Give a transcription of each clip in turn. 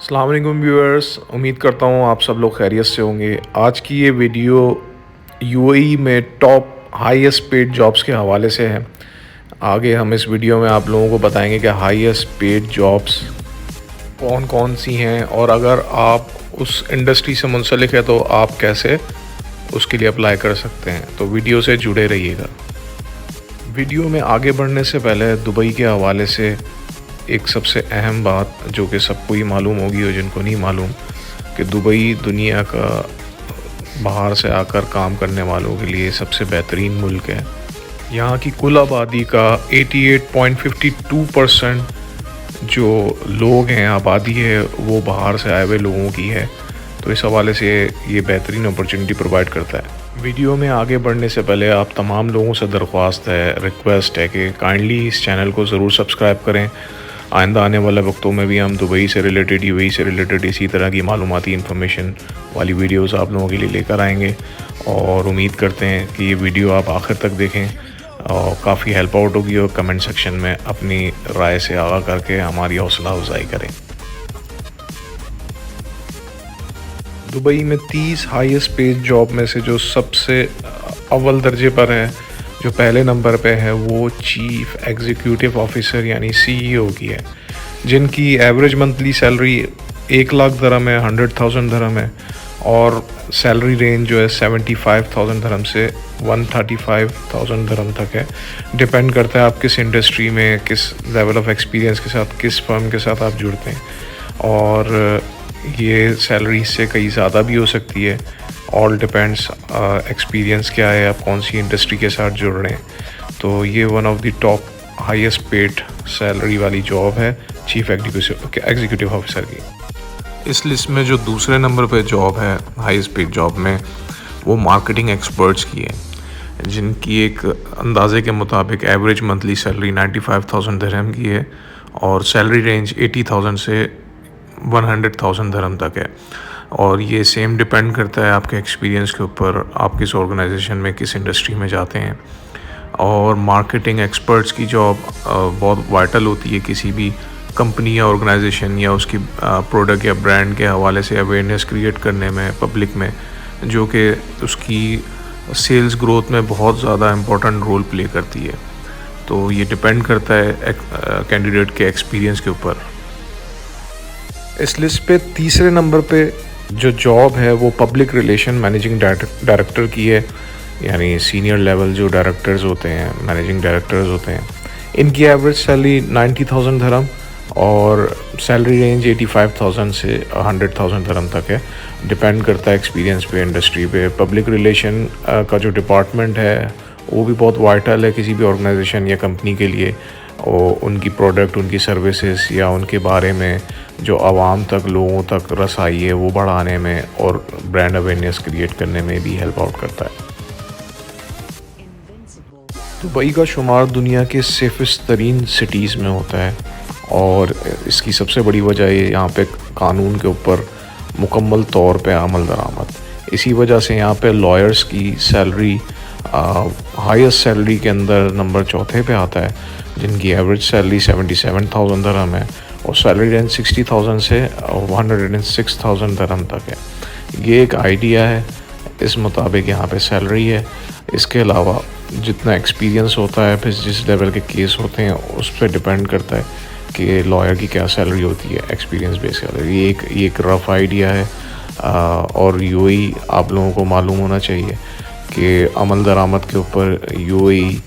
अस्सलाम वालेकुम व्यूअर्स, उम्मीद करता हूँ आप सब लोग खैरियत से होंगे। आज की ये वीडियो यूएई में टॉप हाईएस्ट पेड जॉब्स के हवाले से है। आगे हम इस वीडियो में आप लोगों को बताएंगे कि हाईएस्ट पेड जॉब्स कौन कौन सी हैं और अगर आप उस इंडस्ट्री से मुंसलिक है तो आप कैसे उसके लिए अप्लाई कर सकते हैं। तो वीडियो से जुड़े रहिएगा। वीडियो में आगे बढ़ने से पहले दुबई के हवाले से एक सबसे अहम बात जो कि सबको ही मालूम होगी और जिनको नहीं मालूम, कि दुबई दुनिया का बाहर से आकर काम करने वालों के लिए सबसे बेहतरीन मुल्क है। यहाँ की कुल आबादी का 88.52% जो लोग हैं, आबादी है, वो बाहर से आए हुए लोगों की है। तो इस हवाले से ये बेहतरीन अपॉर्चुनिटी प्रोवाइड करता है। वीडियो में आगे बढ़ने से पहले आप तमाम लोगों से दरख्वास्त है, रिक्वेस्ट है कि काइंडली इस चैनल को ज़रूर सब्सक्राइब करें। आइंदा आने वाले वक्तों में भी हम दुबई से रिलेटेड, यूएई से रिलेटेड इसी तरह की मालूमाती इन्फॉर्मेशन वाली वीडियोस आप लोगों के लिए लेकर आएंगे और उम्मीद करते हैं कि ये वीडियो आप आखिर तक देखें और काफ़ी हेल्प आउट होगी और कमेंट सेक्शन में अपनी राय से आगाह करके हमारी हौसला अफजाई करें। दुबई में 30 हाईएस्ट पेड जॉब में से जो सबसे अव्वल दर्जे पर है, जो पहले नंबर पे है, वो चीफ एग्जीक्यूटिव ऑफिसर यानी सीईओ की है, जिनकी एवरेज मंथली सैलरी 1 लाख दरम है, 100,000 दरम है और सैलरी रेंज जो है 75,000 दरम से 135,000 दरम तक है। डिपेंड करता है आप किस इंडस्ट्री में, किस लेवल ऑफ एक्सपीरियंस के साथ, किस फर्म के साथ आप जुड़ते हैं। और ये सैलरी से कहीं ज़्यादा भी हो सकती है। ऑल डिपेंड्स एक्सपीरियंस क्या है, आप कौन सी इंडस्ट्री के साथ जुड़ रहे हैं। तो ये one of the top highest paid salary वाली जॉब है चीफ एग्जीक्यूटिव ऑफिसर की। इस लिस्ट में जो दूसरे नंबर पे जॉब है हाईएस्ट पेड जॉब में, वो मार्केटिंग एक्सपर्ट्स की है, जिनकी एक अंदाजे के मुताबिक एवरेज मंथली सैलरी 95,000 दिरहम की है और सैलरी रेंज 80,000 से 100,000 दरम तक है। और ये सेम डिपेंड करता है आपके एक्सपीरियंस के ऊपर, आप किस ऑर्गेनाइजेशन में, किस इंडस्ट्री में जाते हैं। और मार्केटिंग एक्सपर्ट्स की जॉब बहुत वाइटल होती है किसी भी कंपनी या ऑर्गेनाइजेशन या उसकी प्रोडक्ट या ब्रांड के हवाले से अवेयरनेस क्रिएट करने में पब्लिक में, जो कि उसकी सेल्स ग्रोथ में बहुत ज़्यादा इम्पोर्टेंट रोल प्ले करती है। तो ये डिपेंड करता है कैंडिडेट के एक्सपीरियंस के ऊपर। इस लिस्ट पे तीसरे नंबर पे जो जॉब है वो पब्लिक रिलेशन मैनेजिंग डायरेक्टर की है, यानी सीनियर लेवल जो डायरेक्टर्स होते हैं, मैनेजिंग डायरेक्टर्स होते हैं। इनकी एवरेज सैलरी 90,000 धर्म और सैलरी रेंज 85,000 से 100,000 धर्म तक है। डिपेंड करता है एक्सपीरियंस पे, इंडस्ट्री पे। पब्लिक रिलेशन का जो डिपार्टमेंट है वो भी बहुत वाइटल है किसी भी ऑर्गेनाइजेशन या कंपनी के लिए। और उनकी प्रोडक्ट, उनकी सर्विसेज या उनके बारे में जो आवाम तक, लोगों तक रसाई है वो बढ़ाने में और ब्रांड अवेयरनेस क्रिएट करने में भी हेल्प आउट करता है। दुबई का शुमार दुनिया के सेफेस्ट तरीन सिटीज़ में होता है और इसकी सबसे बड़ी वजह ये यहाँ पे कानून के ऊपर मुकम्मल तौर पे अमल दरामद। इसी वजह से यहाँ पे लॉयर्स की सैलरी हाईएस्ट सैलरी के अंदर नंबर 4 पे आता है, जिनकी एवरेज सैलरी 77,000 दरम है और सैलरी रेंज 60,000 से 106,000 दरम तक है। ये एक आइडिया है, इस मुताबिक यहाँ पे सैलरी है। इसके अलावा जितना एक्सपीरियंस होता है, फिर जिस लेवल के केस होते हैं उस पर डिपेंड करता है कि लॉयर की क्या सैलरी होती है एक्सपीरियंस बेस पर। ये एक रफ़ आइडिया है। और यूएई आप लोगों को मालूम होना चाहिए कि अमल दरामद के ऊपर यूएई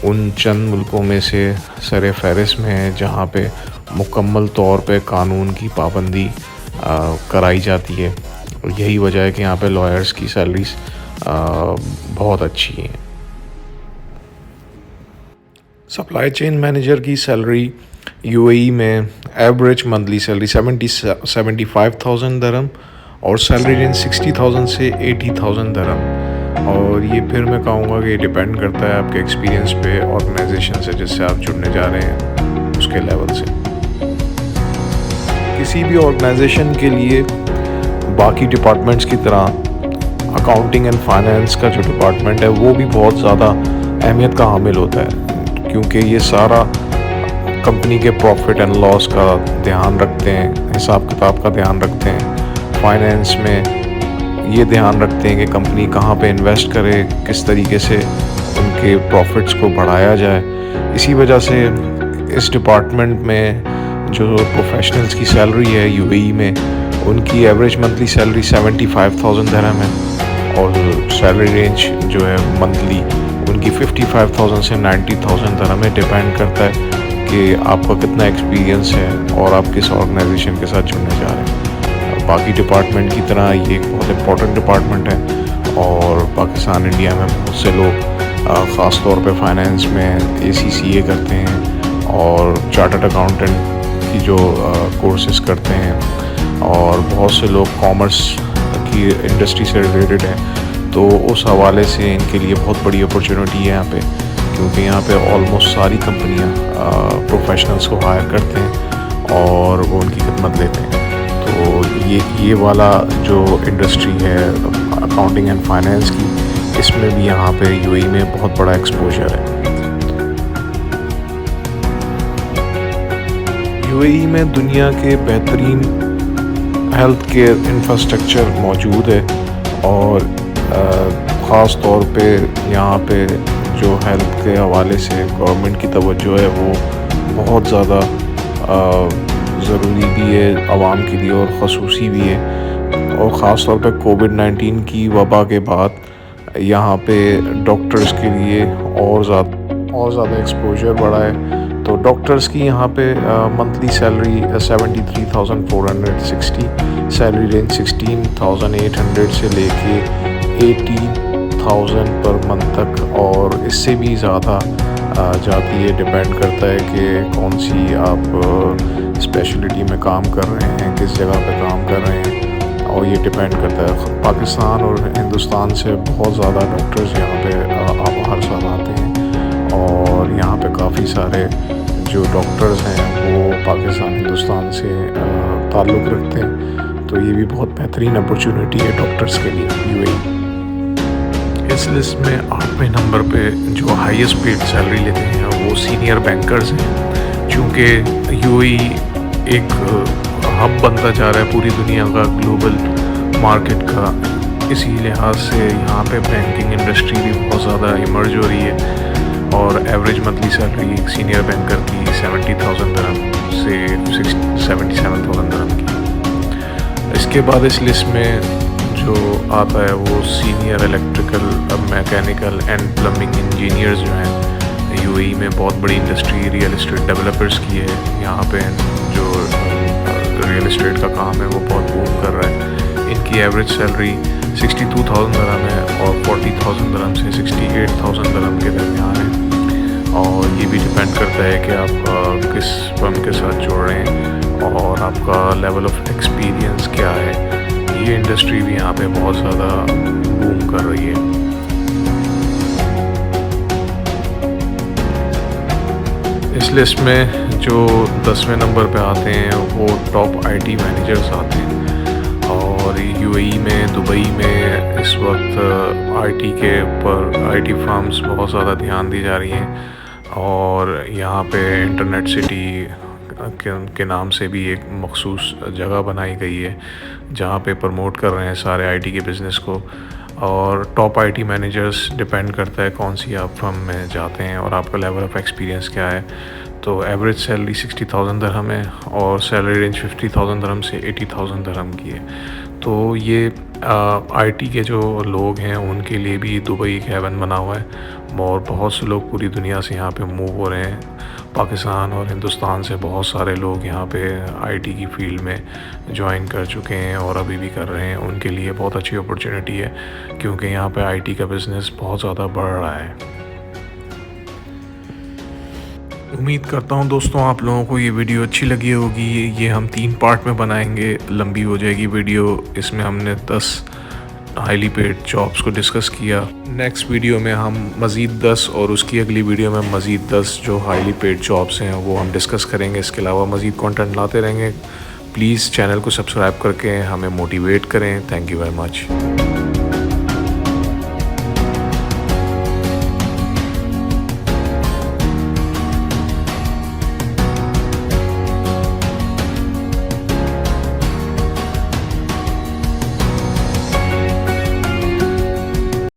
उन चंद मुल्कों में से सर फहरिस्त में है जहाँ पे मुकम्मल तौर पे कानून की पाबंदी कराई जाती है। और यही वजह है कि यहाँ पे लॉयर्स की सैलरीज बहुत अच्छी हैं। सप्लाई चेन मैनेजर की सैलरी यूएई में एवरेज मंथली सैलरी 75,000 दरम और सैलरी रेंज 60,000 से 80,000 दरम। और ये फिर मैं कहूँगा कि डिपेंड करता है आपके एक्सपीरियंस पे, ऑर्गेनाइजेशन से जिससे आप जुड़ने जा रहे हैं उसके लेवल से। किसी भी ऑर्गेनाइजेशन के लिए बाकी डिपार्टमेंट्स की तरह अकाउंटिंग एंड फाइनेंस का जो डिपार्टमेंट है वो भी बहुत ज़्यादा अहमियत का हामिल होता है, क्योंकि ये सारा कंपनी के प्रॉफिट एंड लॉस का ध्यान रखते हैं, हिसाब किताब का ध्यान रखते हैं। फाइनेंस में ये ध्यान रखते हैं कि कंपनी कहाँ पे इन्वेस्ट करे, किस तरीके से उनके प्रॉफिट्स को बढ़ाया जाए। इसी वजह से इस डिपार्टमेंट में जो प्रोफेशनल्स की सैलरी है यूएई में, उनकी एवरेज मंथली सैलरी 75,000 दिरहम है और सैलरी रेंज जो है मंथली उनकी 55,000 से 90,000 दिरहम में डिपेंड करता है कि आपका कितना एक्सपीरियंस है और आप किस ऑर्गेनाइजेशन के साथ जुड़ने जा रहे हैं। बाकी डिपार्टमेंट की तरह ये एक बहुत इंपॉर्टेंट डिपार्टमेंट है और पाकिस्तान इंडिया में बहुत से लोग ख़ास तौर पे फाइनेंस में ACCA करते हैं और चार्टर्ड अकाउंटेंट की जो कोर्सेज करते हैं और बहुत से लोग कॉमर्स की इंडस्ट्री से रिलेटेड हैं। तो उस हवाले से इनके लिए बहुत बड़ी अपॉर्चुनिटी है यहाँ पे, क्योंकि यहाँ पे ऑलमोस्ट सारी कंपनियाँ प्रोफेशनल्स को हायर करते हैं और वो उनकी खिदमत लेते हैं। तो ये वाला जो इंडस्ट्री है अकाउंटिंग एंड फाइनेंस की, इसमें भी यहाँ पे यूएई में बहुत बड़ा एक्सपोजर है। यूएई में दुनिया के बेहतरीन हेल्थ केयर इंफ्रास्ट्रक्चर मौजूद है और ख़ास तौर पे यहाँ पे जो हेल्थ के हवाले से गवर्नमेंट की तवज्जो है वो बहुत ज़्यादा ज़रूरी भी है आवाम के लिए और ख़ुसूसी भी है। और ख़ास तौर पे कोविड-19 की वबा के बाद यहाँ पे डॉक्टर्स के लिए और ज़्यादा एक्सपोजर बढ़ा है। तो डॉक्टर्स की यहाँ पे मंथली सैलरी 73,460, सैलरी रेंज 16,800 से लेके 80,000 पर मंथ तक और इससे भी ज़्यादा जाती है। डिपेंड करता है कि कौन सी आप स्पेशलिटी में काम कर रहे हैं, किस जगह पे काम कर रहे हैं, और ये डिपेंड करता है। पाकिस्तान और हिंदुस्तान से बहुत ज़्यादा डॉक्टर्स यहाँ पे हर साल आते हैं और यहाँ पे काफ़ी सारे जो डॉक्टर्स हैं वो पाकिस्तान हिंदुस्तान से ताल्लुक़ रखते हैं। तो ये भी बहुत बेहतरीन अपॉर्चुनिटी है डॉक्टर्स के लिए यूएई। इस लिस्ट में 8वें नंबर पे जो हाईएस्ट पेड सैलरी लेते हैं वो सीनियर बैंकर्स हैं। चूँकि यूएई एक हब बनता जा रहा है पूरी दुनिया का, ग्लोबल मार्केट का, इसी लिहाज से यहाँ पे बैंकिंग इंडस्ट्री भी बहुत ज़्यादा इमर्ज हो रही है और एवरेज मंथली सैलरी एक सीनियर बैंकर की 70,000 दिरहम से 77,000 दिरहम की। इसके बाद इस लिस्ट में जो आता है वो senior electrical, mechanical and plumbing engineers जो हैं। यूएई में बहुत बड़ी इंडस्ट्री रियल एस्टेट डेवलपर्स की है। यहाँ पे जो रियल एस्टेट का काम है वो बहुत बूम कर रहा है। इनकी एवरेज सैलरी 62,000 दिरहम है और 40,000 दिरहम से 68,000 दिरहम के दरमियान है। और ये भी डिपेंड करता है कि आप किस फर्म के साथ जुड़ रहे हैं और आपका लेवल ऑफ एक्सपीरियंस क्या है। ये इंडस्ट्री भी यहाँ पे बहुत ज़्यादा बूम कर रही है। इस लिस्ट में जो 10वें नंबर पे आते हैं वो टॉप आईटी मैनेजर्स आते हैं और यूएई में, दुबई में इस वक्त आईटी के ऊपर आईटी फर्म्स बहुत ज़्यादा ध्यान दी जा रही हैं और यहाँ पे इंटरनेट सिटी के नाम से भी एक मखसूस जगह बनाई गई है जहाँ पे प्रमोट कर रहे हैं सारे आईटी के बिज़नेस को। और टॉप आईटी मैनेजर्स डिपेंड करता है कौन सी आप फर्म में जाते हैं और आपका लेवल ऑफ एक्सपीरियंस क्या है। तो एवरेज सैलरी 60,000 दिरहम है और सैलरी रेंज 50,000 दिरहम से 80,000 दिरहम की है। तो ये आईटी के जो लोग हैं उनके लिए भी दुबई एक हेवन बना हुआ है और बहुत से लोग पूरी दुनिया से यहाँ पे मूव हो रहे हैं। पाकिस्तान और हिंदुस्तान से बहुत सारे लोग यहाँ पे आईटी की फील्ड में ज्वाइन कर चुके हैं और अभी भी कर रहे हैं। उनके लिए बहुत अच्छी अपॉर्चुनिटी है क्योंकि यहाँ पे आईटी का बिज़नेस बहुत ज़्यादा बढ़ रहा है। उम्मीद करता हूँ दोस्तों आप लोगों को ये वीडियो अच्छी लगी होगी। ये हम 3 पार्ट में बनाएंगे, लंबी हो जाएगी वीडियो। इसमें हमने 10 हाईली पेड जॉब्स को डिस्कस किया। नेक्स्ट वीडियो में हम मज़ीद 10 और उसकी अगली वीडियो में मज़ीद 10 जो हाईली पेड जॉब्स हैं वो हम डिस्कस करेंगे। इसके अलावा मज़ीद कंटेंट लाते रहेंगे। प्लीज़ चैनल को सब्सक्राइब करके हमें मोटिवेट करें। Thank you very much.